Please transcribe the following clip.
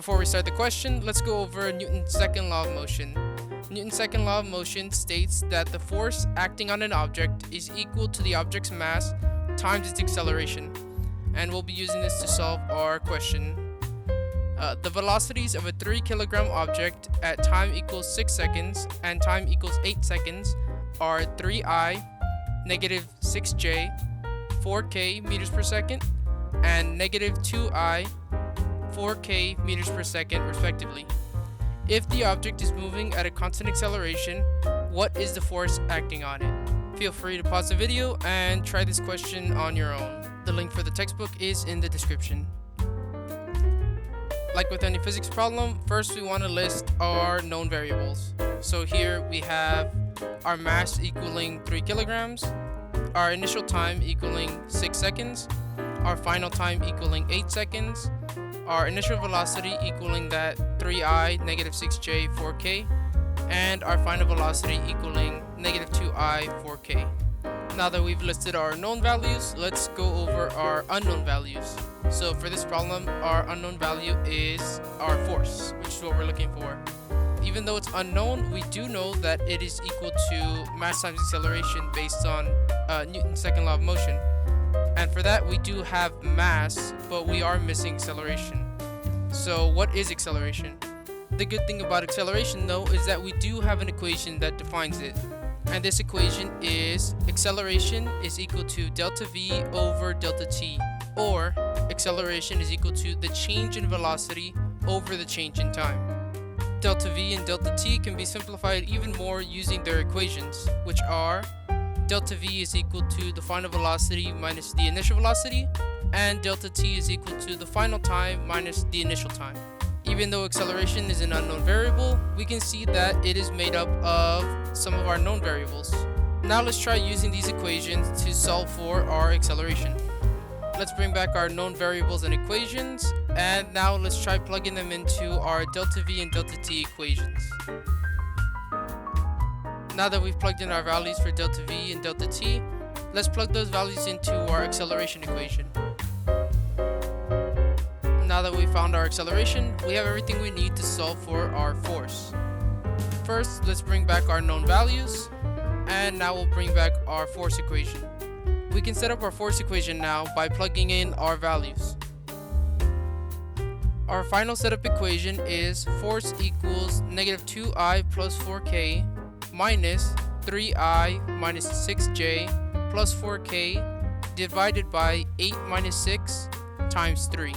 Before we start the question, let's go over Newton's second law of motion. Newton's second law of motion states that the force acting on an object is equal to the object's mass times its acceleration. And we'll be using this to solve our question. The velocities of a 3 kilogram object at time equals 6 seconds and time equals 8 seconds are 3I, negative 6J, 4K meters per second, and negative 2I, 4K meters per second respectively. If the object is moving at a constant acceleration, what is the force acting on it? Feel free to pause the video and try this question on your own. The link for the textbook is in the description. Like with any physics problem, first we want to list our known variables. So here we have our mass equaling 3 kilograms, our initial time equaling 6 seconds, our final time equaling 8 seconds, our initial velocity equaling that 3I, negative 6J, 4K, and our final velocity equaling negative 2I, 4K. Now that we've listed our known values, let's go over our unknown values. So for this problem, our unknown value is our force, which is what we're looking for. Even though it's unknown, we do know that it is equal to mass times acceleration based on Newton's second law of motion. And for that, we do have mass, but we are missing acceleration. So what is acceleration? The good thing about acceleration, though, is that we do have an equation that defines it. And this equation is acceleration is equal to delta V over delta T, or acceleration is equal to the change in velocity over the change in time. Delta V and delta T can be simplified even more using their equations, which are delta V is equal to the final velocity minus the initial velocity, and delta T is equal to the final time minus the initial time. Even though acceleration is an unknown variable, we can see that it is made up of some of our known variables. Now let's try using these equations to solve for our acceleration. Let's bring back our known variables and equations, and now let's try plugging them into our delta V and delta T equations. Now that we've plugged in our values for delta V and delta T, let's plug those values into our acceleration equation. Now that we've found our acceleration, we have everything we need to solve for our force. First, let's bring back our known values, and now we'll bring back our force equation. We can set up our force equation now by plugging in our values. Our final setup equation is force equals negative 2I plus 4K minus 3I minus 6J plus 4K divided by 8 minus 6 times 3.